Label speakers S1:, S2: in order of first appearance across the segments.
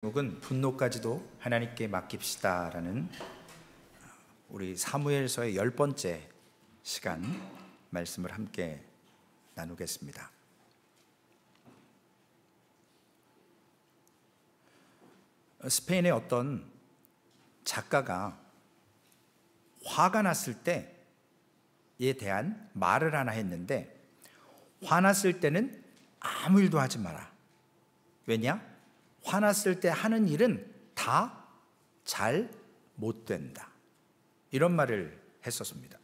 S1: 제목은 분노까지도 하나님께 맡깁시다라는 우리 사무엘서의 10번째 시간 말씀을 함께 나누겠습니다. 스페인의 어떤 작가가 화가 났을 때에 대한 말을 하나 했는데, 화났을 때는 아무 일도 하지 마라. 왜냐? 화났을 때 하는 일은 다 잘 못 된다. 이런 말을 했었습니다.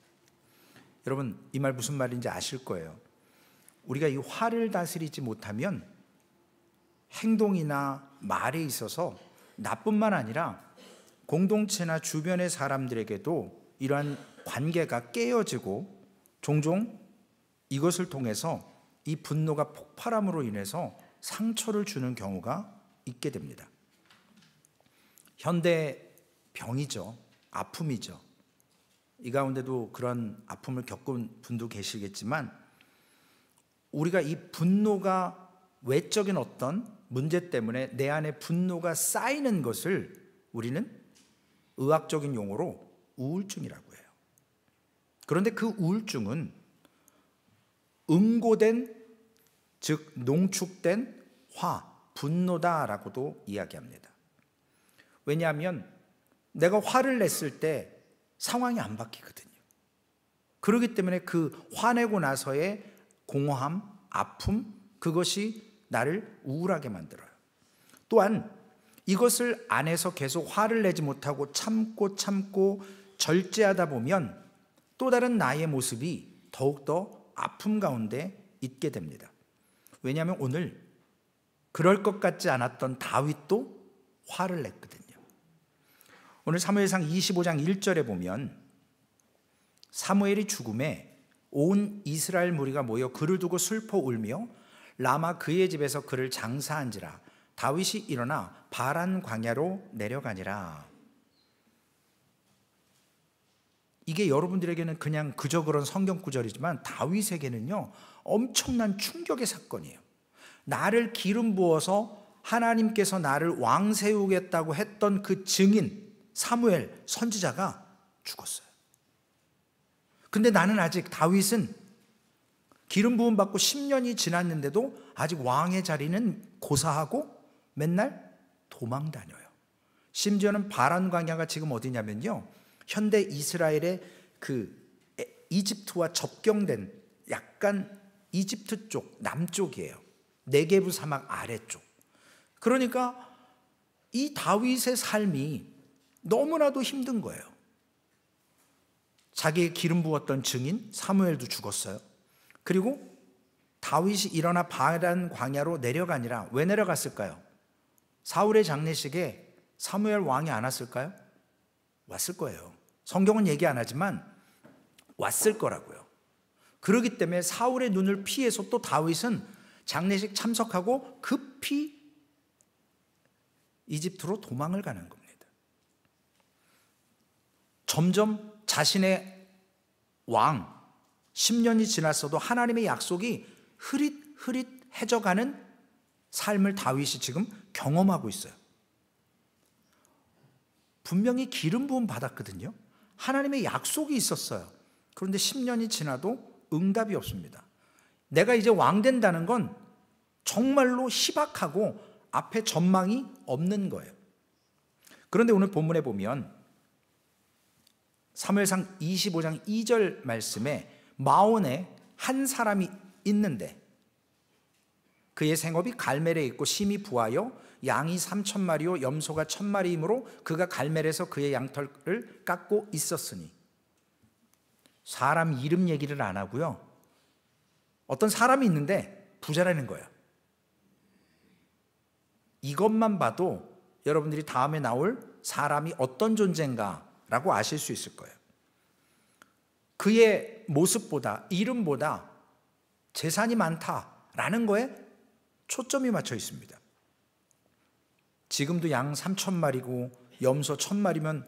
S1: 여러분, 이 말 무슨 말인지 아실 거예요. 우리가 이 화를 다스리지 못하면 행동이나 말에 있어서 나뿐만 아니라 공동체나 주변의 사람들에게도 이러한 관계가 깨어지고, 종종 이것을 통해서 이 분노가 폭발함으로 인해서 상처를 주는 경우가 있게 됩니다. 현대 병이죠. 아픔이죠. 이 가운데도 그런 아픔을 겪은 분도 계시겠지만, 우리가 이 분노가 외적인 어떤 문제 때문에 내 안에 분노가 쌓이는 것을 우리는 의학적인 용어로 우울증이라고 해요. 그런데 그 우울증은 응고된, 즉 농축된 분노다라고도 이야기합니다. 왜냐하면 내가 화를 냈을 때 상황이 안 바뀌거든요. 그렇기 때문에 그 화내고 나서의 공허함, 아픔, 그것이 나를 우울하게 만들어요. 또한 이것을 안에서 계속 화를 내지 못하고 참고 절제하다 보면 또 다른 나의 모습이 더욱더 아픔 가운데 있게 됩니다. 왜냐하면 오늘 그럴 것 같지 않았던 다윗도 화를 냈거든요. 오늘 사무엘상 25장 1절에 보면, 사무엘이 죽음에 온 이스라엘 무리가 모여 그를 두고 슬퍼 울며 라마 그의 집에서 그를 장사한지라. 다윗이 일어나 바란 광야로 내려가니라. 이게 여러분들에게는 그냥 그저 그런 성경 구절이지만 다윗에게는요 엄청난 충격의 사건이에요. 나를 기름 부어서 하나님께서 나를 왕 세우겠다고 했던 그 증인 사무엘 선지자가 죽었어요. 근데 나는 아직, 다윗은 기름 부음 받고 10년이 지났는데도 아직 왕의 자리는 고사하고 맨날 도망 다녀요. 심지어는 바란 광야가 지금 어디냐면요, 현대 이스라엘의 그 이집트와 접경된 약간 이집트 쪽 남쪽이에요. 네게브 사막 아래쪽. 그러니까 이 다윗의 삶이 너무나도 힘든 거예요. 자기의 기름 부었던 증인 사무엘도 죽었어요. 그리고 다윗이 일어나 바란 광야로 내려가니라. 왜 내려갔을까요? 사울의 장례식에 사무엘 왕이 안 왔을까요? 왔을 거예요. 성경은 얘기 안 하지만 왔을 거라고요. 그렇기 때문에 사울의 눈을 피해서 또 다윗은 장례식 참석하고 급히 이집트로 도망을 가는 겁니다. 점점 자신의 왕 10년이 지났어도 하나님의 약속이 흐릿흐릿해져가는 삶을 다윗이 지금 경험하고 있어요. 분명히 기름 부음 받았거든요. 하나님의 약속이 있었어요. 그런데 10년이 지나도 응답이 없습니다. 내가 이제 왕 된다는 건 정말로 희박하고 앞에 전망이 없는 거예요. 그런데 오늘 본문에 보면 사무엘상 25장 2절 말씀에 마온에 한 사람이 있는데 그의 생업이 갈멜에 있고 심히 부하여 양이 3,000마리요 염소가 1,000마리이므로 그가 갈멜에서 그의 양털을 깎고 있었으니. 사람 이름 얘기를 안 하고요, 어떤 사람이 있는데 부자라는 거예요. 이것만 봐도 여러분들이 다음에 나올 사람이 어떤 존재인가라고 아실 수 있을 거예요. 그의 모습보다, 이름보다 재산이 많다라는 거에 초점이 맞춰 있습니다. 지금도 양 3,000마리고 염소 1,000마리면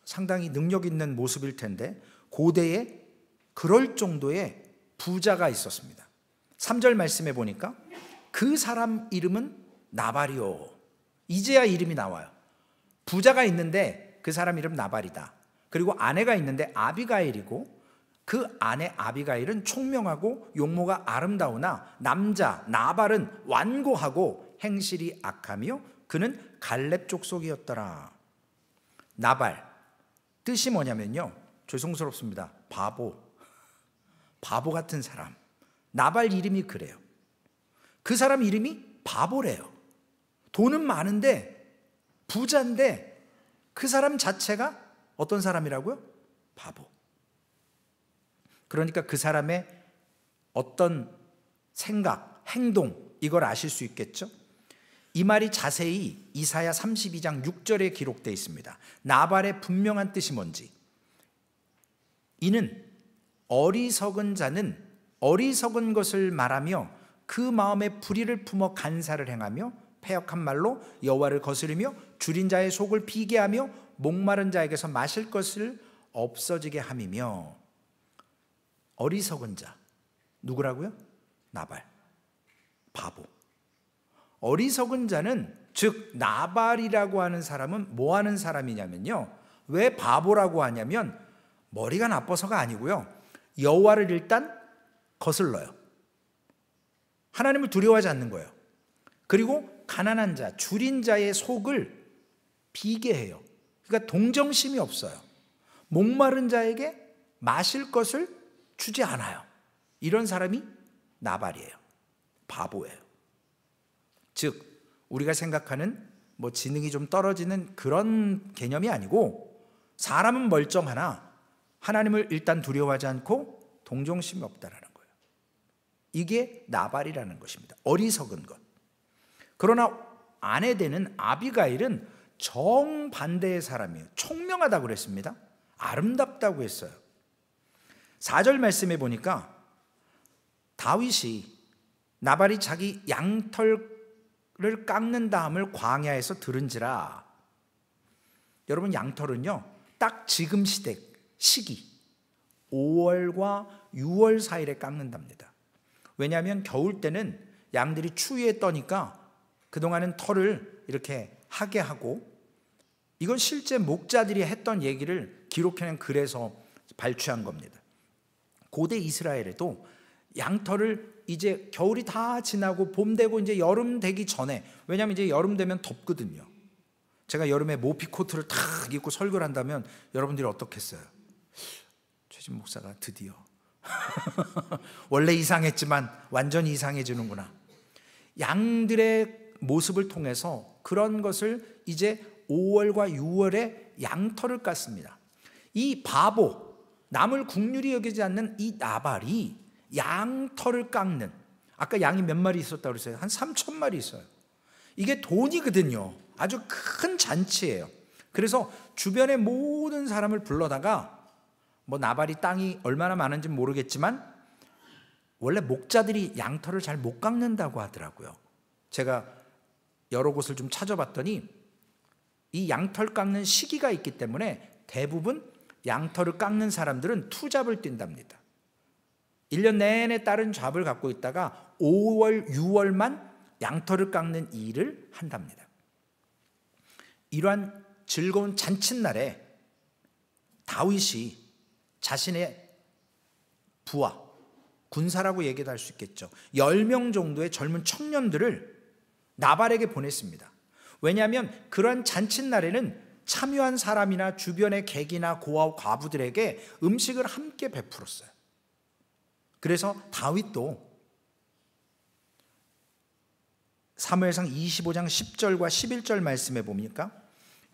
S1: 상당히 능력 있는 모습일 텐데, 고대에 그럴 정도의 부자가 있었습니다. 3절 말씀해 보니까 그 사람 이름은 나발이요. 이제야 이름이 나와요. 부자가 있는데 그 사람 이름 나발이다. 그리고 아내가 있는데 아비가일이고, 그 아내 아비가일은 총명하고 용모가 아름다우나 남자 나발은 완고하고 행실이 악하며 그는 갈렙 족속이었더라. 나발 뜻이 뭐냐면요, 죄송스럽습니다, 바보 같은 사람. 나발 이름이 그래요. 그 사람 이름이 바보래요. 돈은 많은데 부자인데 그 사람 자체가 어떤 사람이라고요? 바보. 그러니까 그 사람의 어떤 생각, 행동, 이걸 아실 수 있겠죠? 이 말이 자세히 이사야 32장 6절에 기록되어 있습니다. 나발의 분명한 뜻이 뭔지. 이는 어리석은 자는 어리석은 것을 말하며 그 마음에 불의를 품어 간사를 행하며 패역한 말로 여호와를 거스르며 줄인 자의 속을 비게 하며 목마른 자에게서 마실 것을 없어지게 함이며. 어리석은 자 누구라고요? 나발, 바보. 어리석은 자는, 즉 나발이라고 하는 사람은 뭐 하는 사람이냐면요, 왜 바보라고 하냐면 머리가 나빠서가 아니고요, 여호와를 일단 거슬러요. 하나님을 두려워하지 않는 거예요. 그리고 가난한 자, 줄인 자의 속을 비게 해요. 그러니까 동정심이 없어요. 목마른 자에게 마실 것을 주지 않아요. 이런 사람이 나발이에요. 바보예요. 즉 우리가 생각하는 뭐 지능이 좀 떨어지는 그런 개념이 아니고, 사람은 멀쩡하나 하나님을 일단 두려워하지 않고 동정심이 없다라는 거예요. 이게 나발이라는 것입니다. 어리석은 것. 그러나 아내 되는 아비가일은 정반대의 사람이에요. 총명하다고 그랬습니다. 아름답다고 했어요. 4절 말씀에 보니까 다윗이 나발이 자기 양털을 깎는 다음을 광야에서 들은지라. 여러분, 양털은요 딱 지금 시기 5월과 6월 사이에 깎는답니다. 왜냐하면 겨울 때는 양들이 추위에 떠니까 그동안은 털을 이렇게 하게 하고, 이건 실제 목자들이 했던 얘기를 기록해낸 글에서 발췌한 겁니다. 고대 이스라엘에도 양털을 이제 겨울이 다 지나고 봄 되고 이제 여름 되기 전에, 왜냐하면 이제 여름 되면 덥거든요. 제가 여름에 모피 코트를 탁 입고 설교를 한다면 여러분들이 어떻겠어요? 최진 목사가 드디어 원래 이상했지만 완전히 이상해지는구나. 양들의 모습을 통해서 그런 것을 이제 5월과 6월에 양털을 깠습니다. 이 바보, 남을 국률이 여기지 않는 이 나발이 양털을 깎는, 아까 양이 몇 마리 있었다고 그랬어요? 한 3,000마리 있어요. 이게 돈이거든요. 아주 큰 잔치예요. 그래서 주변의 모든 사람을 불러다가, 뭐 나발이 땅이 얼마나 많은지 모르겠지만 원래 목자들이 양털을 잘 못 깎는다고 하더라고요. 제가 여러 곳을 좀 찾아봤더니 이 양털 깎는 시기가 있기 때문에 대부분 양털을 깎는 사람들은 투잡을 뛴답니다. 1년 내내 다른 잡을 갖고 있다가 5월, 6월만 양털을 깎는 일을 한답니다. 이러한 즐거운 잔칫날에 다윗이 자신의 부하, 군사라고 얘기도 할 수 있겠죠, 10명 정도의 젊은 청년들을 나발에게 보냈습니다. 왜냐하면 그러한 잔칫날에는 참여한 사람이나 주변의 객이나 고아 과부들에게 음식을 함께 베풀었어요. 그래서 다윗도 사무엘상 25장 10절과 11절 말씀에 보니까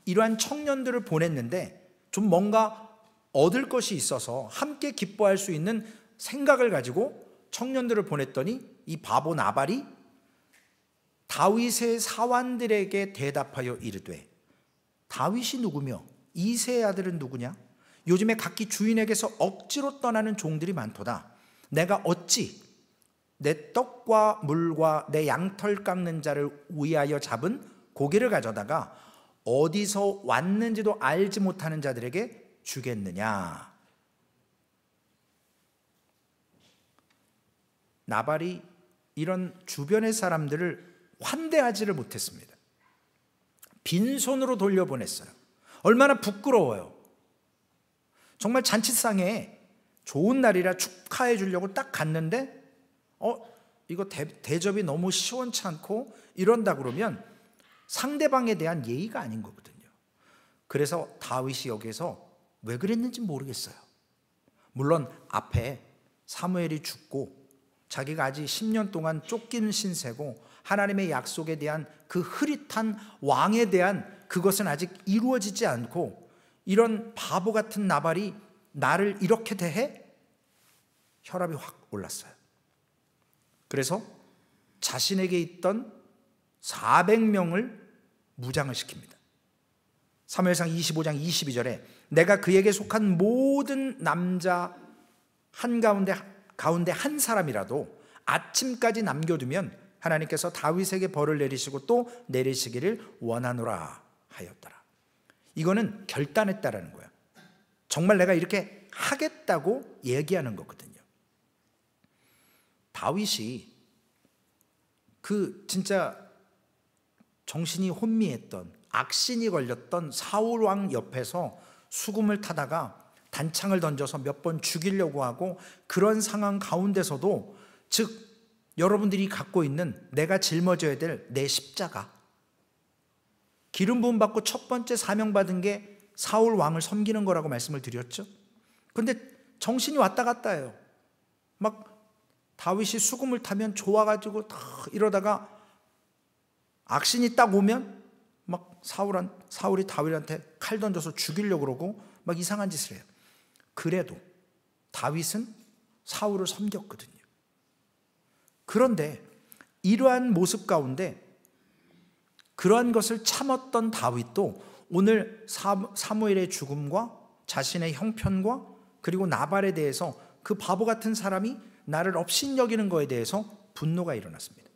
S1: 이러한 청년들을 보냈는데 좀 뭔가 얻을 것이 있어서 함께 기뻐할 수 있는 생각을 가지고 청년들을 보냈더니 이 바보 나발이 다윗의 사환들에게 대답하여 이르되, 다윗이 누구며 이새의 아들은 누구냐? 요즘에 각기 주인에게서 억지로 떠나는 종들이 많도다. 내가 어찌 내 떡과 물과 내 양털 깎는 자를 위하여 잡은 고기를 가져다가 어디서 왔는지도 알지 못하는 자들에게 주겠느냐? 나발이 이런 주변의 사람들을 환대하지를 못했습니다. 빈손으로 돌려보냈어요. 얼마나 부끄러워요. 정말 잔치상에 좋은 날이라 축하해 주려고 딱 갔는데 이거 대접이 너무 시원치 않고 이런다 그러면 상대방에 대한 예의가 아닌 거거든요. 그래서 다윗이 여기에서 왜 그랬는지 모르겠어요. 물론 앞에 사무엘이 죽고 자기가 아직 10년 동안 쫓기는 신세고 하나님의 약속에 대한 그 흐릿한 왕에 대한 그것은 아직 이루어지지 않고 이런 바보 같은 나발이 나를 이렇게 대해? 혈압이 확 올랐어요. 그래서 자신에게 있던 400명을 무장을 시킵니다. 사무엘상 25장 22절에 내가 그에게 속한 모든 남자 가운데 한 사람이라도 아침까지 남겨두면 하나님께서 다윗에게 벌을 내리시고 또 내리시기를 원하노라 하였더라. 이거는 결단했다라는 거야. 정말 내가 이렇게 하겠다고 얘기하는 거거든요. 다윗이 그 진짜 정신이 혼미했던 악신이 걸렸던 사울 왕 옆에서 수금을 타다가 단창을 던져서 몇 번 죽이려고 하고 그런 상황 가운데서도 즉 여러분들이 갖고 있는 내가 짊어져야 될 내 십자가, 기름 부음 받고 첫 번째 사명 받은 게 사울 왕을 섬기는 거라고 말씀을 드렸죠. 근데 정신이 왔다 갔다 해요. 막 다윗이 수금을 타면 좋아가지고 이러다가 악신이 딱 오면 막 사울이 다윗한테 칼 던져서 죽이려고 그러고 막 이상한 짓을 해요. 그래도 다윗은 사울을 섬겼거든요. 그런데 이러한 모습 가운데 그러한 것을 참았던 다윗도 오늘 사무엘의 죽음과 자신의 형편과 그리고 나발에 대해서 그 바보 같은 사람이 나를 업신여기는 거에 대해서 분노가 일어났습니다.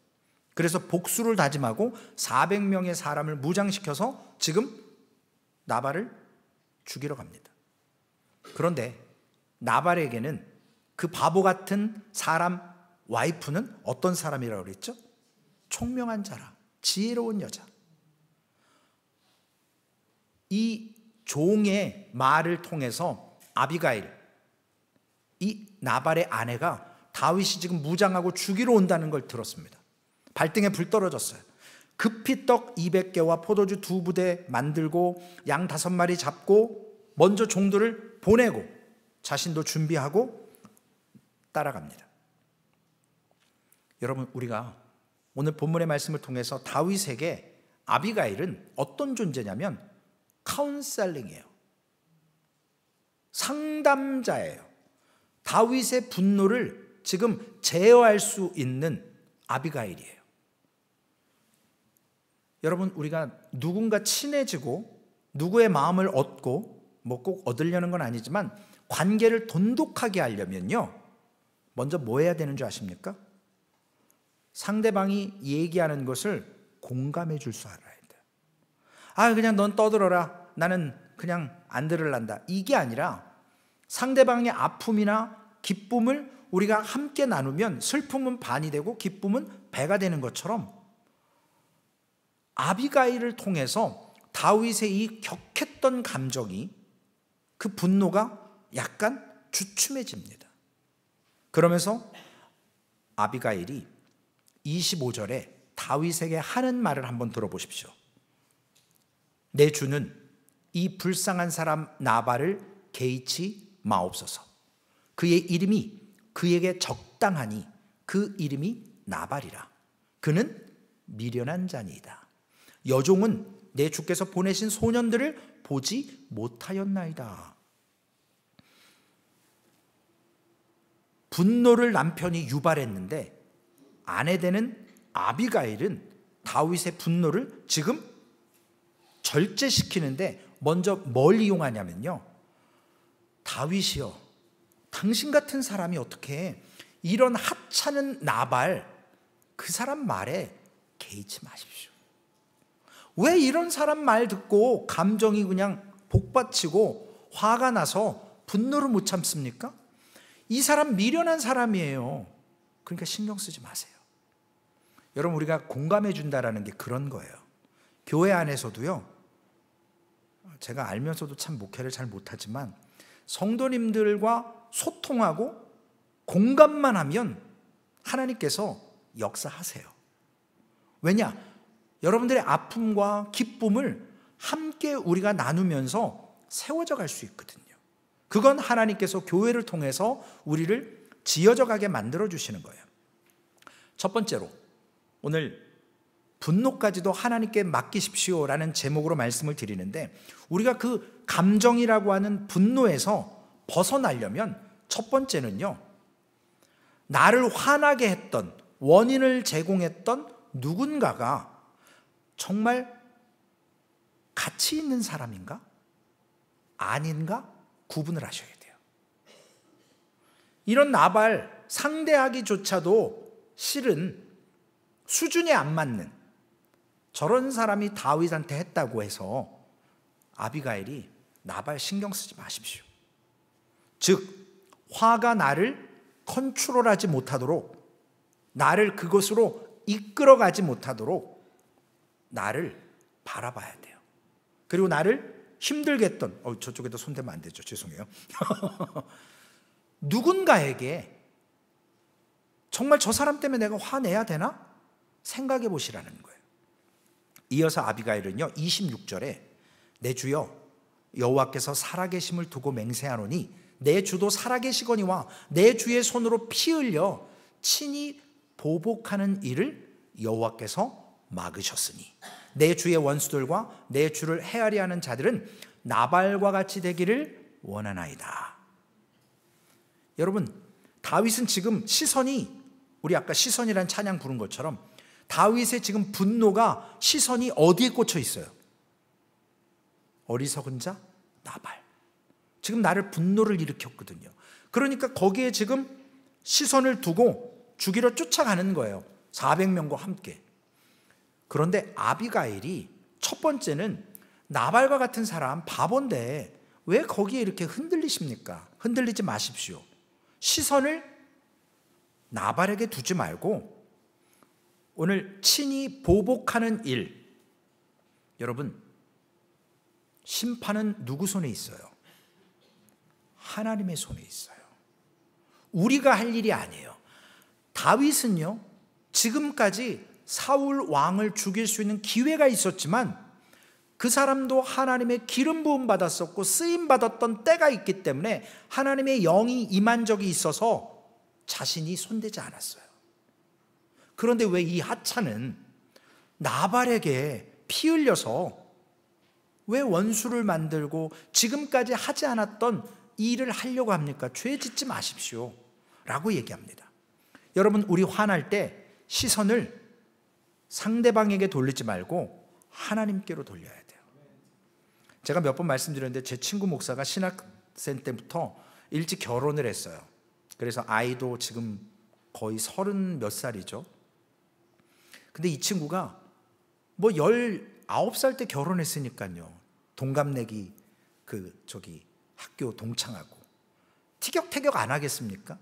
S1: 그래서 복수를 다짐하고 400명의 사람을 무장시켜서 지금 나발을 죽이러 갑니다. 그런데 나발에게는 그 바보 같은 사람 와이프는 어떤 사람이라고 그랬죠? 총명한 자라, 지혜로운 여자. 이 종의 말을 통해서 아비가일, 이 나발의 아내가 다윗이 지금 무장하고 죽이러 온다는 걸 들었습니다. 발등에 불 떨어졌어요. 급히 떡 200개와 포도주 2부대 만들고 양 5마리 잡고 먼저 종들을 보내고 자신도 준비하고 따라갑니다. 여러분, 우리가 오늘 본문의 말씀을 통해서 다윗에게 아비가일은 어떤 존재냐면 카운셀링이에요. 상담자예요. 다윗의 분노를 지금 제어할 수 있는 아비가일이에요. 여러분, 우리가 누군가 친해지고 누구의 마음을 얻고 뭐 꼭 얻으려는 건 아니지만 관계를 돈독하게 하려면요, 먼저 뭐 해야 되는 줄 아십니까? 상대방이 얘기하는 것을 공감해 줄 줄 알아야 돼요. 그냥 넌 떠들어라, 나는 그냥 안 들을란다, 이게 아니라 상대방의 아픔이나 기쁨을 우리가 함께 나누면 슬픔은 반이 되고 기쁨은 배가 되는 것처럼 아비가일을 통해서 다윗의 이 격했던 감정이, 그 분노가 약간 주춤해집니다. 그러면서 아비가일이 25절에 다윗에게 하는 말을 한번 들어보십시오. 내 주는 이 불쌍한 사람 나발을 개의치 마옵소서. 그의 이름이 그에게 적당하니 그 이름이 나발이라. 그는 미련한 자니이다. 여종은 내 주께서 보내신 소년들을 보지 못하였나이다. 분노를 남편이 유발했는데 아내 되는 아비가일은 다윗의 분노를 지금 절제시키는데 먼저 뭘 이용하냐면요, 다윗이요, 당신 같은 사람이 어떻게 이런 하찮은 나발, 그 사람 말에 개의치 마십시오. 왜 이런 사람 말 듣고 감정이 그냥 복받치고 화가 나서 분노를 못 참습니까? 이 사람 미련한 사람이에요. 그러니까 신경 쓰지 마세요. 여러분, 우리가 공감해 준다라는 게 그런 거예요. 교회 안에서도요, 제가 알면서도 참 목회를 잘 못하지만 성도님들과 소통하고 공감만 하면 하나님께서 역사하세요. 왜냐? 여러분들의 아픔과 기쁨을 함께 우리가 나누면서 세워져 갈 수 있거든요. 그건 하나님께서 교회를 통해서 우리를 지어져 가게 만들어 주시는 거예요. 첫 번째로 오늘 분노까지도 하나님께 맡기십시오라는 제목으로 말씀을 드리는데, 우리가 그 감정이라고 하는 분노에서 벗어나려면 첫 번째는요, 나를 화나게 했던, 원인을 제공했던 누군가가 정말 가치 있는 사람인가? 아닌가? 구분을 하셔야 돼요. 이런 나발 상대하기조차도 실은 수준이 안 맞는 저런 사람이 다윗한테 했다고 해서 아비가일이 나발 신경 쓰지 마십시오. 즉 화가 나를 컨트롤하지 못하도록, 나를 그것으로 이끌어가지 못하도록 나를 바라봐야 돼요. 그리고 나를 힘들게 했던, 저쪽에도 손대면 안 되죠. 죄송해요. 누군가에게 정말 저 사람 때문에 내가 화내야 되나? 생각해 보시라는 거예요. 이어서 아비가일은요 26절에 내 주여 여호와께서 살아계심을 두고 맹세하노니 내 주도 살아계시거니와 내 주의 손으로 피 흘려 친히 보복하는 일을 여호와께서 막으셨으니 내 주의 원수들과 내 주를 헤아리 하는 자들은 나발과 같이 되기를 원하나이다. 여러분, 다윗은 지금 시선이, 우리 아까 시선이라는 찬양 부른 것처럼 다윗의 지금 분노가, 시선이 어디에 꽂혀 있어요? 어리석은 자 나발. 지금 나를 분노를 일으켰거든요. 그러니까 거기에 지금 시선을 두고 죽이러 쫓아가는 거예요. 400명과 함께. 그런데 아비가일이 첫 번째는 나발과 같은 사람 바본데 왜 거기에 이렇게 흔들리십니까? 흔들리지 마십시오. 시선을 나발에게 두지 말고 오늘 친히 보복하는 일, 여러분 심판은 누구 손에 있어요? 하나님의 손에 있어요. 우리가 할 일이 아니에요. 다윗은요 지금까지 사울 왕을 죽일 수 있는 기회가 있었지만 그 사람도 하나님의 기름 부음 받았었고 쓰임 받았던 때가 있기 때문에 하나님의 영이 임한 적이 있어서 자신이 손대지 않았어요. 그런데 왜 이 하찮은 나발에게 피 흘려서 왜 원수를 만들고 지금까지 하지 않았던 일을 하려고 합니까? 죄 짓지 마십시오 라고 얘기합니다. 여러분, 우리 화날 때 시선을 상대방에게 돌리지 말고 하나님께로 돌려야 돼요. 제가 몇 번 말씀드렸는데 제 친구 목사가 신학생 때부터 일찍 결혼을 했어요. 그래서 아이도 지금 거의 30 몇 살이죠. 근데 이 친구가 뭐 19살 때 결혼했으니까요. 동갑내기 학교 동창하고 티격태격 안 하겠습니까?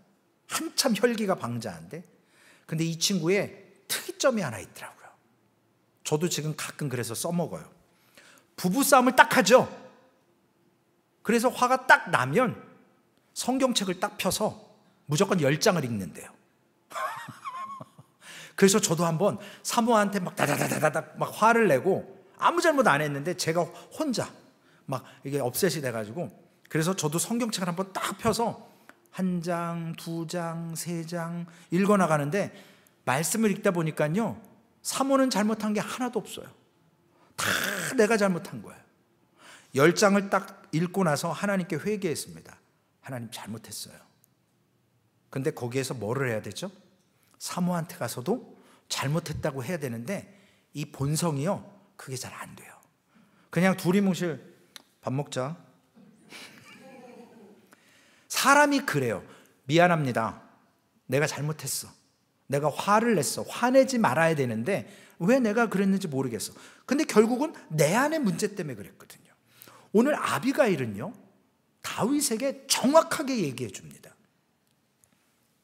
S1: 한참 혈기가 방자한데. 근데 이 친구의 특이점이 하나 있더라고요. 저도 지금 가끔 그래서 써먹어요. 부부싸움을 딱 하죠. 그래서 화가 딱 나면 성경책을 딱 펴서 무조건 10장을 읽는데요. 그래서 저도 한번 사모한테 막 다다다다닥 막 화를 내고 아무 잘못 안 했는데 제가 혼자 막 이게 업셋이 돼가지고, 그래서 저도 성경책을 한번 딱 펴서 1장, 2장, 3장 읽어나가는데 말씀을 읽다 보니까요 사모는 잘못한 게 하나도 없어요. 다 내가 잘못한 거예요. 10장을 딱 읽고 나서 하나님께 회개했습니다. 하나님 잘못했어요. 근데 거기에서 뭐를 해야 되죠? 사모한테 가서도 잘못했다고 해야 되는데 이 본성이요 그게 잘 안 돼요. 그냥 두리뭉실 밥 먹자. 사람이 그래요. 미안합니다. 내가 잘못했어. 내가 화를 냈어. 화내지 말아야 되는데 왜 내가 그랬는지 모르겠어. 근데 결국은 내 안의 문제 때문에 그랬거든요. 오늘 아비가일은요 다윗에게 정확하게 얘기해 줍니다.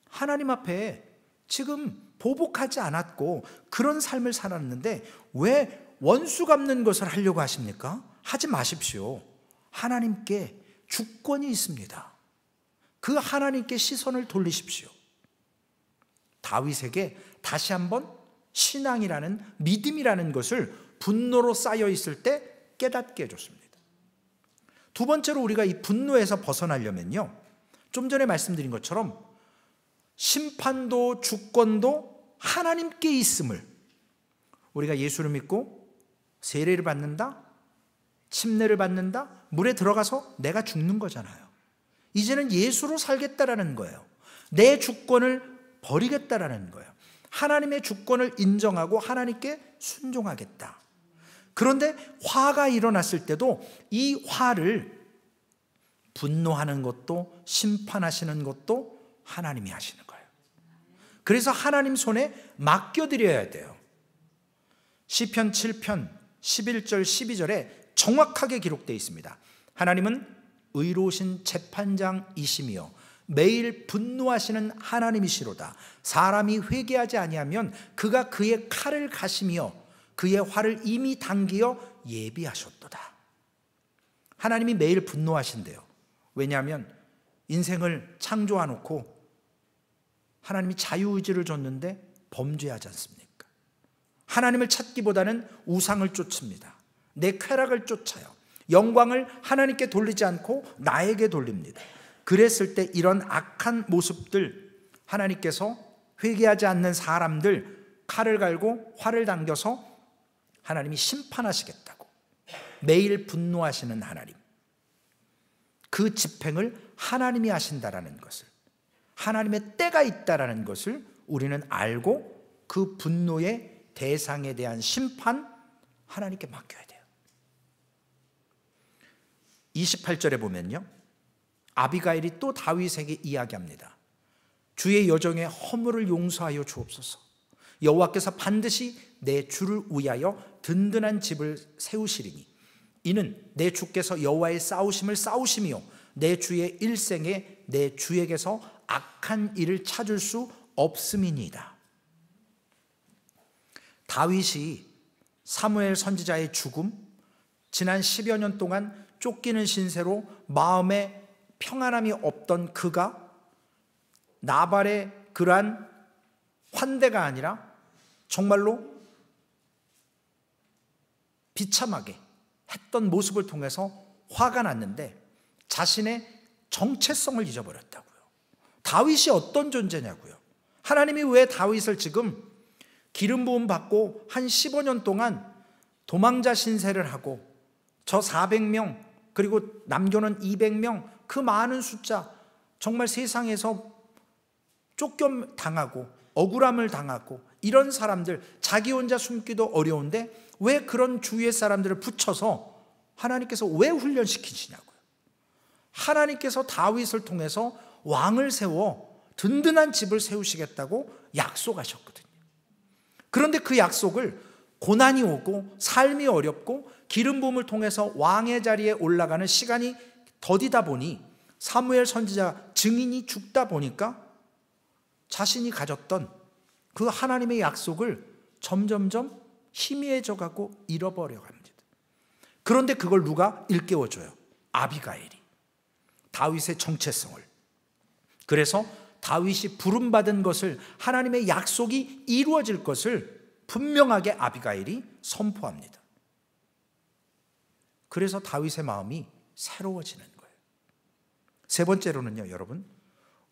S1: 하나님 앞에 지금 보복하지 않았고 그런 삶을 살았는데 왜 원수 갚는 것을 하려고 하십니까? 하지 마십시오. 하나님께 주권이 있습니다. 그 하나님께 시선을 돌리십시오. 다윗에게 다시 한번 신앙이라는, 믿음이라는 것을 분노로 쌓여 있을 때 깨닫게 해줬습니다. 두 번째로 우리가 이 분노에서 벗어나려면요, 좀 전에 말씀드린 것처럼 심판도 주권도 하나님께 있음을, 우리가 예수를 믿고 세례를 받는다, 침례를 받는다, 물에 들어가서 내가 죽는 거잖아요. 이제는 예수로 살겠다라는 거예요. 내 주권을 버리겠다라는 거예요. 하나님의 주권을 인정하고 하나님께 순종하겠다. 그런데 화가 일어났을 때도 이 화를 분노하는 것도 심판하시는 것도 하나님이 하시는 거예요. 그래서 하나님 손에 맡겨드려야 돼요. 시편 7편 11절 12절에 정확하게 기록되어 있습니다. 하나님은 의로우신 재판장이시며 매일 분노하시는 하나님이시로다. 사람이 회개하지 아니하면 그가 그의 칼을 가시며 그의 활을 이미 당기어 예비하셨도다. 하나님이 매일 분노하신대요. 왜냐하면 인생을 창조해 놓고 하나님이 자유의지를 줬는데 범죄하지 않습니까? 하나님을 찾기보다는 우상을 쫓습니다. 내 쾌락을 쫓아요. 영광을 하나님께 돌리지 않고 나에게 돌립니다. 그랬을 때 이런 악한 모습들, 하나님께서 회개하지 않는 사람들 칼을 갈고 활을 당겨서 하나님이 심판하시겠다고, 매일 분노하시는 하나님, 그 집행을 하나님이 하신다라는 것을, 하나님의 때가 있다라는 것을 우리는 알고 그 분노의 대상에 대한 심판 하나님께 맡겨야 돼요. 28절에 보면요, 아비가일이 또 다윗에게 이야기합니다. 주의 여정의 허물을 용서하여 주옵소서. 여호와께서 반드시 내 주를 위하여 든든한 집을 세우시리니 이는 내 주께서 여호와의 싸우심을 싸우시며 내 주의 일생에 내 주에게서 악한 일을 찾을 수 없음이니이다. 다윗이 사무엘 선지자의 죽음, 지난 10여 년 동안 쫓기는 신세로 마음에 평안함이 없던 그가 나발의 그러한 환대가 아니라 정말로 비참하게 했던 모습을 통해서 화가 났는데 자신의 정체성을 잊어버렸다고요. 다윗이 어떤 존재냐고요. 하나님이 왜 다윗을 지금 기름 부음 받고 한 15년 동안 도망자 신세를 하고 저 400명 그리고 남겨놓은 200명, 그 많은 숫자, 정말 세상에서 쫓겨당하고 억울함을 당하고 이런 사람들, 자기 혼자 숨기도 어려운데 왜 그런 주위의 사람들을 붙여서 하나님께서 왜 훈련시키시냐고요. 하나님께서 다윗을 통해서 왕을 세워 든든한 집을 세우시겠다고 약속하셨거든요. 그런데 그 약속을 고난이 오고 삶이 어렵고 기름 부음을 통해서 왕의 자리에 올라가는 시간이 더디다 보니, 사무엘 선지자 증인이 죽다 보니까 자신이 가졌던 그 하나님의 약속을 점점점 희미해져 가고 잃어버려 갑니다. 그런데 그걸 누가 일깨워줘요? 아비가일이. 다윗의 정체성을. 그래서 다윗이 부름받은 것을, 하나님의 약속이 이루어질 것을 분명하게 아비가일이 선포합니다. 그래서 다윗의 마음이 새로워지는 거예요. 세 번째로는요, 여러분,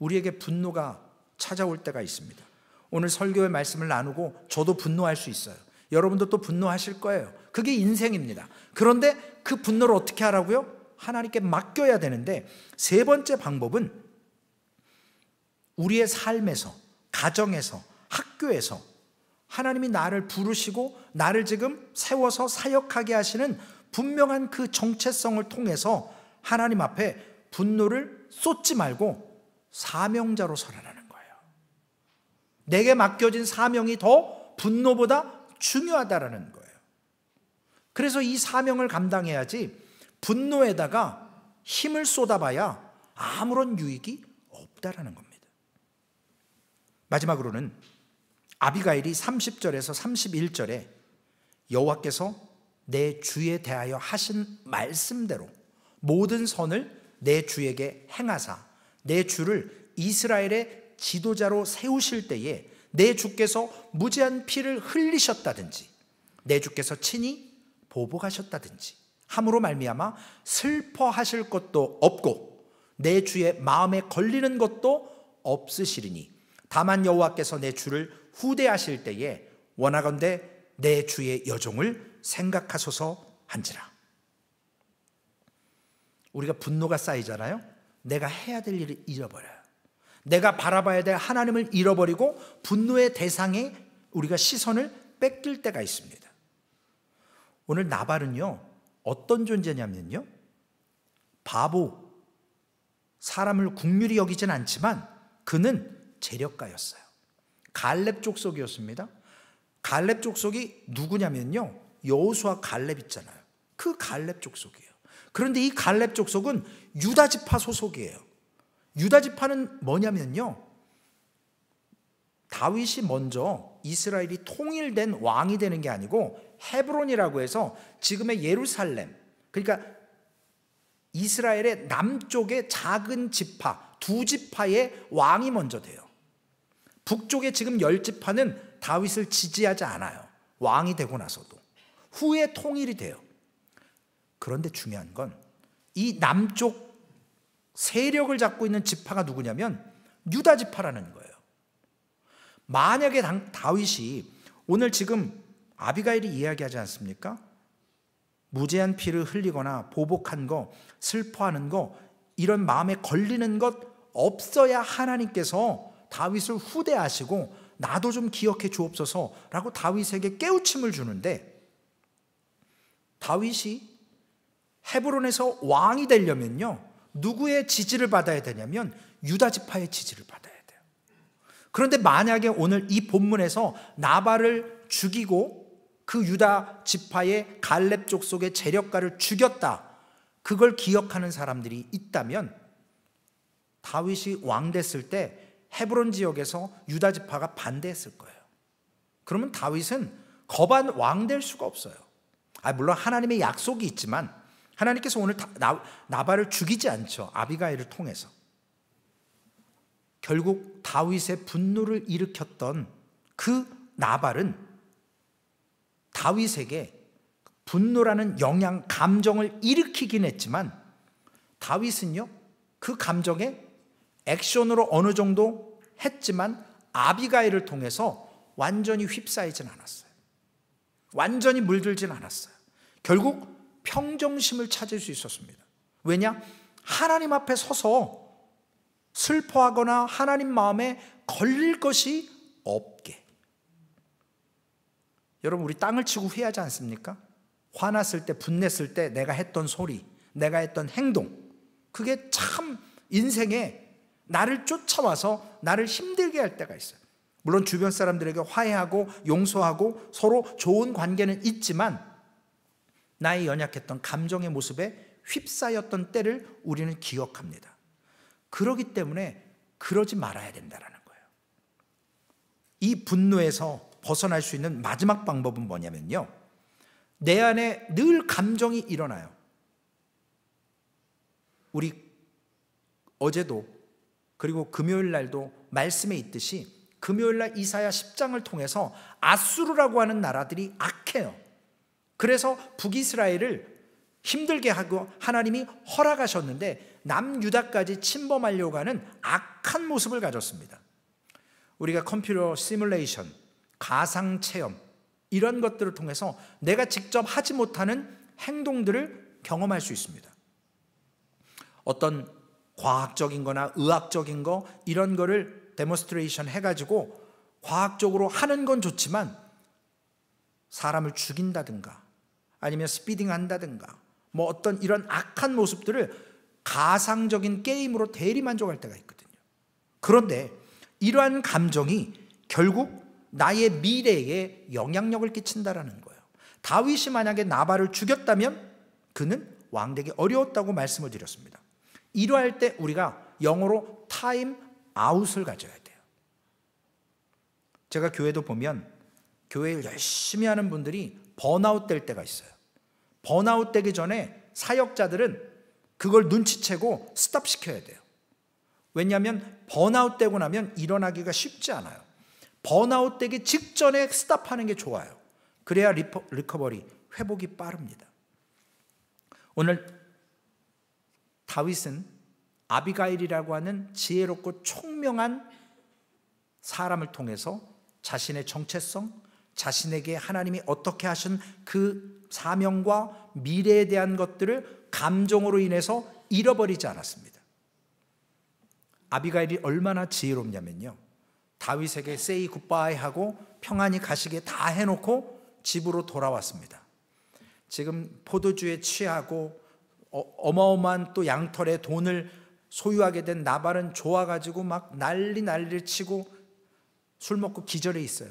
S1: 우리에게 분노가 찾아올 때가 있습니다. 오늘 설교의 말씀을 나누고 저도 분노할 수 있어요. 여러분도 또 분노하실 거예요. 그게 인생입니다. 그런데 그 분노를 어떻게 하라고요? 하나님께 맡겨야 되는데, 세 번째 방법은 우리의 삶에서, 가정에서, 학교에서 하나님이 나를 부르시고 나를 지금 세워서 사역하게 하시는 분명한 그 정체성을 통해서 하나님 앞에 분노를 쏟지 말고 사명자로 서라는 거예요. 내게 맡겨진 사명이 더 분노보다 중요하다라는 거예요. 그래서 이 사명을 감당해야지 분노에다가 힘을 쏟아봐야 아무런 유익이 없다라는 겁니다. 마지막으로는 아비가일이 30절에서 31절에 여호와께서 내 주에 대하여 하신 말씀대로 모든 선을 내 주에게 행하사 내 주를 이스라엘의 지도자로 세우실 때에 내 주께서 무죄한 피를 흘리셨다든지 내 주께서 친히 보복하셨다든지 함으로 말미암아 슬퍼하실 것도 없고 내 주의 마음에 걸리는 것도 없으시리니 다만 여호와께서 내 주를 후대하실 때에 원하건대 내 주의 여종을 생각하소서 한지라. 우리가 분노가 쌓이잖아요. 내가 해야 될 일을 잃어버려요. 내가 바라봐야 될 하나님을 잃어버리고 분노의 대상에 우리가 시선을 뺏길 때가 있습니다. 오늘 나발은요, 어떤 존재냐면요, 바보, 사람을 국률이 여기진 않지만 그는 재력가였어요. 갈렙 족속이었습니다. 갈렙 족속이 누구냐면요, 여호수아 갈렙 있잖아요. 그 갈렙 족속이에요. 그런데 이 갈렙 족속은 유다 지파 소속이에요. 유다 지파는 뭐냐면요, 다윗이 먼저 이스라엘이 통일된 왕이 되는 게 아니고 헤브론이라고 해서 지금의 예루살렘, 그러니까 이스라엘의 남쪽의 작은 지파 두 지파의 왕이 먼저 돼요. 북쪽의 지금 10지파는 다윗을 지지하지 않아요. 왕이 되고 나서도 후에 통일이 돼요. 그런데 중요한 건 이 남쪽 세력을 잡고 있는 지파가 누구냐면 유다 지파라는 거예요. 만약에 다윗이 오늘 지금 아비가일이 이야기하지 않습니까? 무죄한 피를 흘리거나 보복한 거, 슬퍼하는 거, 이런 마음에 걸리는 것 없어야 하나님께서 다윗을 후대하시고 나도 좀 기억해 주옵소서라고 다윗에게 깨우침을 주는데, 다윗이 헤브론에서 왕이 되려면요, 누구의 지지를 받아야 되냐면 유다 지파의 지지를 받아야 돼요. 그런데 만약에 오늘 이 본문에서 나발을 죽이고 그 유다 지파의 갈렙 족속의 재력가를 죽였다, 그걸 기억하는 사람들이 있다면 다윗이 왕 됐을 때 헤브론 지역에서 유다 지파가 반대했을 거예요. 그러면 다윗은 거반 왕 될 수가 없어요. 물론 하나님의 약속이 있지만 하나님께서 오늘 나발을 죽이지 않죠. 아비가일을 통해서. 결국 다윗의 분노를 일으켰던 그 나발은 다윗에게 분노라는 감정을 일으키긴 했지만 다윗은요, 그 감정에 액션으로 어느 정도 했지만 아비가일을 통해서 완전히 휩싸이진 않았어요. 완전히 물들진 않았어요. 결국 평정심을 찾을 수 있었습니다. 왜냐? 하나님 앞에 서서 슬퍼하거나 하나님 마음에 걸릴 것이 없게. 여러분, 우리 땅을 치고 후회하지 않습니까? 화났을 때, 분냈을 때 내가 했던 소리, 내가 했던 행동, 그게 참 인생에 나를 쫓아와서 나를 힘들게 할 때가 있어요. 물론 주변 사람들에게 화해하고 용서하고 서로 좋은 관계는 있지만 나의 연약했던 감정의 모습에 휩싸였던 때를 우리는 기억합니다. 그렇기 때문에 그러지 말아야 된다는 거예요. 이 분노에서 벗어날 수 있는 마지막 방법은 뭐냐면요, 내 안에 늘 감정이 일어나요. 우리 어제도 그리고 금요일 날도 말씀에 있듯이 금요일 날 이사야 10장을 통해서 아수르라고 하는 나라들이 악해요. 그래서 북이스라엘을 힘들게 하고 하나님이 허락하셨는데 남유다까지 침범하려고 하는 악한 모습을 가졌습니다. 우리가 컴퓨터 시뮬레이션, 가상체험, 이런 것들을 통해서 내가 직접 하지 못하는 행동들을 경험할 수 있습니다. 어떤 과학적인 거나 의학적인 거, 이런 거를 데몬스트레이션 해가지고 과학적으로 하는 건 좋지만 사람을 죽인다든가 아니면 스피딩 한다든가 어떤 이런 악한 모습들을 가상적인 게임으로 대리만족할 때가 있거든요. 그런데 이러한 감정이 결국 나의 미래에 영향력을 끼친다라는 거예요. 다윗이 만약에 나발을 죽였다면 그는 왕되기 어려웠다고 말씀을 드렸습니다. 이러할 때 우리가 영어로 타임 아웃을 가져야 돼요. 제가 교회도 보면 교회를 열심히 하는 분들이 번아웃 될 때가 있어요. 번아웃 되기 전에 사역자들은 그걸 눈치채고 스탑시켜야 돼요. 왜냐하면 번아웃 되고 나면 일어나기가 쉽지 않아요. 번아웃 되기 직전에 스탑하는 게 좋아요. 그래야 리커버리, 회복이 빠릅니다. 오늘 다윗은 아비가일이라고 하는 지혜롭고 총명한 사람을 통해서 자신의 정체성, 자신에게 하나님이 어떻게 하신 그 사명과 미래에 대한 것들을 감정으로 인해서 잃어버리지 않았습니다. 아비가일이 얼마나 지혜롭냐면요, 다윗에게 세이 굿바이 하고 평안히 가시게 다 해놓고 집으로 돌아왔습니다. 지금 포도주에 취하고 어마어마한 또 양털에 돈을 소유하게 된 나발은 좋아가지고 막 난리를 치고 술 먹고 기절해 있어요.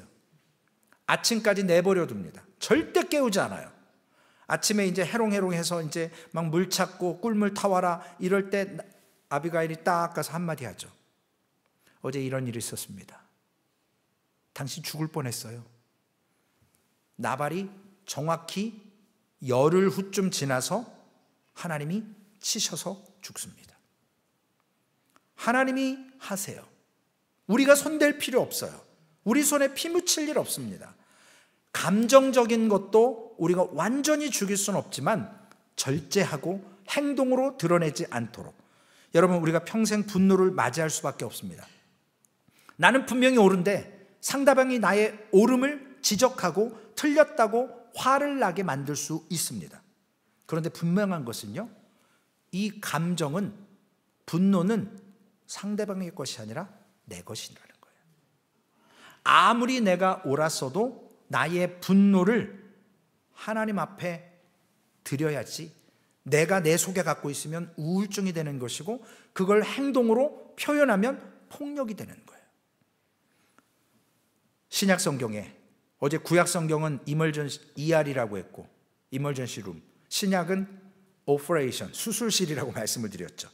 S1: 아침까지 내버려 둡니다. 절대 깨우지 않아요. 아침에 이제 해롱해롱해서 이제 막 물 찾고 꿀물 타와라 이럴 때 아비가일이 딱 가서 한마디 하죠. 어제 이런 일이 있었습니다. 당신 죽을 뻔했어요. 나발이 정확히 열흘 후쯤 지나서 하나님이 치셔서 죽습니다. 하나님이 하세요. 우리가 손댈 필요 없어요. 우리 손에 피 묻힐 일 없습니다. 감정적인 것도 우리가 완전히 죽일 수는 없지만 절제하고 행동으로 드러내지 않도록. 여러분, 우리가 평생 분노를 맞이할 수밖에 없습니다. 나는 분명히 옳은데 상대방이 나의 옳음을 지적하고 틀렸다고 화를 나게 만들 수 있습니다. 그런데 분명한 것은요, 이 감정은, 분노는 상대방의 것이 아니라 내 것이라는 거예요. 아무리 내가 옳았어도 나의 분노를 하나님 앞에 드려야지, 내가 내 속에 갖고 있으면 우울증이 되는 것이고 그걸 행동으로 표현하면 폭력이 되는 거예요. 신약 성경에, 어제 구약 성경은 이멀전시 ER이라고 했고 이멀전시 룸, 신약은 오퍼레이션, 수술실이라고 말씀을 드렸죠.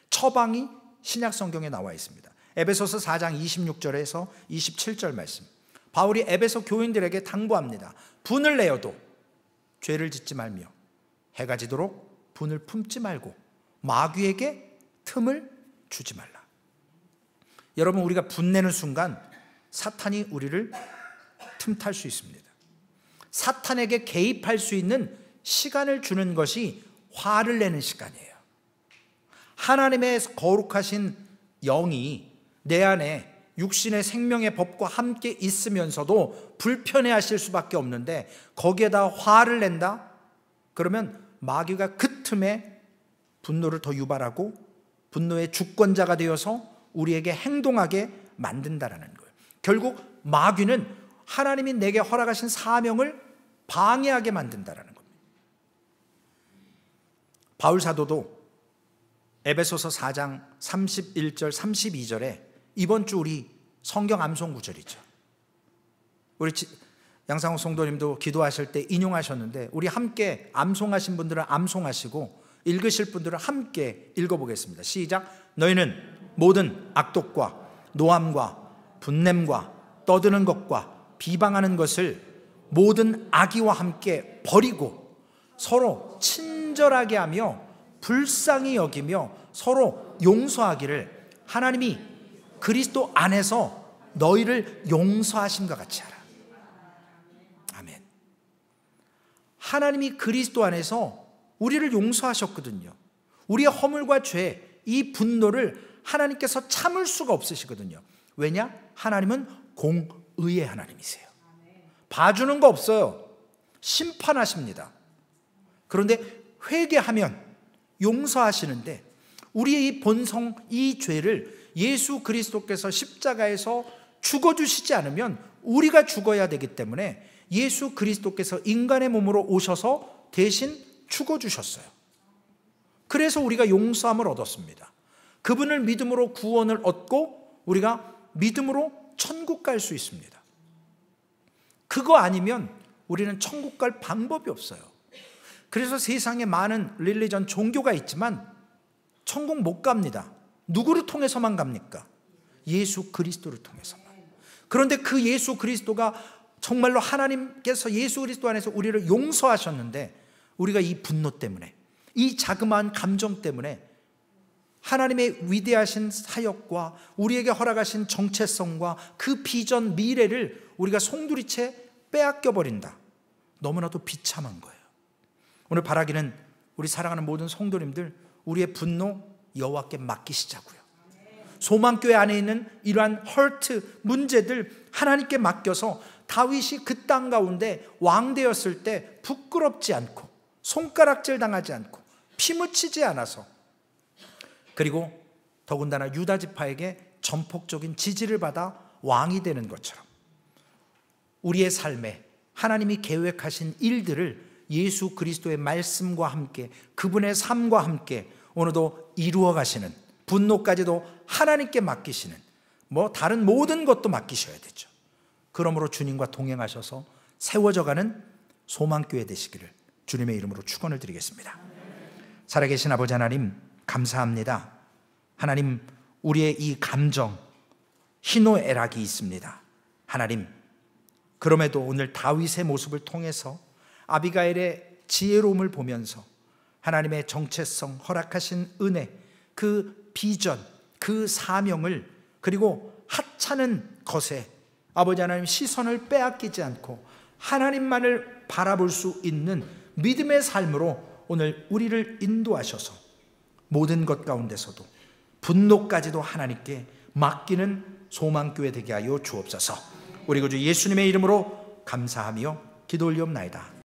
S1: 처방이 신약 성경에 나와 있습니다. 에베소서 4장 26절에서 27절 말씀, 바울이 에베소 교인들에게 당부합니다. 분을 내어도 죄를 짓지 말며 해가 지도록 분을 품지 말고 마귀에게 틈을 주지 말라. 여러분, 우리가 분내는 순간 사탄이 우리를 틈탈 수 있습니다. 사탄에게 개입할 수 있는 시간을 주는 것이 화를 내는 시간이에요. 하나님의 거룩하신 영이 내 안에 육신의 생명의 법과 함께 있으면서도 불편해하실 수밖에 없는데 거기에다 화를 낸다? 그러면 마귀가 그 틈에 분노를 더 유발하고 분노의 주권자가 되어서 우리에게 행동하게 만든다라는 거예요. 결국 마귀는 하나님이 내게 허락하신 사명을 방해하게 만든다라는 겁니다. 바울 사도도 에베소서 4장 31절 32절에 이번 주 우리 성경 암송 구절이죠. 우리 양상호 성도님도 기도하실 때 인용하셨는데 우리 함께 암송하신 분들은 암송하시고 읽으실 분들은 함께 읽어보겠습니다. 시작. 너희는 모든 악독과 노함과 분냄과 떠드는 것과 비방하는 것을 모든 악의와 함께 버리고 서로 친절하게 하며 불쌍히 여기며 서로 용서하기를 하나님이 그리스도 안에서 너희를 용서하심과 같이 하라. 아멘. 하나님이 그리스도 안에서 우리를 용서하셨거든요. 우리의 허물과 죄, 이 분노를 하나님께서 참을 수가 없으시거든요. 왜냐? 하나님은 공의의 하나님이세요. 봐주는 거 없어요. 심판하십니다. 그런데 회개하면 용서하시는데 우리의 이 본성, 이 죄를 예수 그리스도께서 십자가에서 죽어주시지 않으면 우리가 죽어야 되기 때문에 예수 그리스도께서 인간의 몸으로 오셔서 대신 죽어주셨어요. 그래서 우리가 용서함을 얻었습니다. 그분을 믿음으로 구원을 얻고 우리가 믿음으로 천국 갈 수 있습니다. 그거 아니면 우리는 천국 갈 방법이 없어요. 그래서 세상에 많은 릴리전, 종교가 있지만 천국 못 갑니다. 누구를 통해서만 갑니까? 예수 그리스도를 통해서만. 그런데 그 예수 그리스도가 정말로 하나님께서 예수 그리스도 안에서 우리를 용서하셨는데 우리가 이 분노 때문에, 이 자그마한 감정 때문에 하나님의 위대하신 사역과 우리에게 허락하신 정체성과 그 비전 미래를 우리가 송두리째 빼앗겨 버린다. 너무나도 비참한 거예요. 오늘 바라기는 우리 사랑하는 모든 성도님들, 우리의 분노 여호와께 맡기시자고요. 소망교회 안에 있는 이러한 헐트 문제들 하나님께 맡겨서 다윗이 그 땅 가운데 왕 되었을 때 부끄럽지 않고 손가락질 당하지 않고 피 묻히지 않아서, 그리고 더군다나 유다 지파에게 전폭적인 지지를 받아 왕이 되는 것처럼 우리의 삶에 하나님이 계획하신 일들을 예수 그리스도의 말씀과 함께, 그분의 삶과 함께 오늘도 이루어 가시는, 분노까지도 하나님께 맡기시는, 다른 모든 것도 맡기셔야 되죠. 그러므로 주님과 동행하셔서 세워져가는 소망교회 되시기를 주님의 이름으로 축원을 드리겠습니다. 살아계신 아버지 하나님, 감사합니다. 하나님, 우리의 이 감정, 희노애락이 있습니다. 하나님, 그럼에도 오늘 다윗의 모습을 통해서 아비가일의 지혜로움을 보면서 하나님의 정체성, 허락하신 은혜, 그 비전, 그 사명을, 그리고 하찮은 것에 아버지 하나님 시선을 빼앗기지 않고 하나님만을 바라볼 수 있는 믿음의 삶으로 오늘 우리를 인도하셔서 모든 것 가운데서도 분노까지도 하나님께 맡기는 소망교회 되게 하여 주옵소서. 우리 구주 예수님의 이름으로 감사하며 기도 올리옵나이다.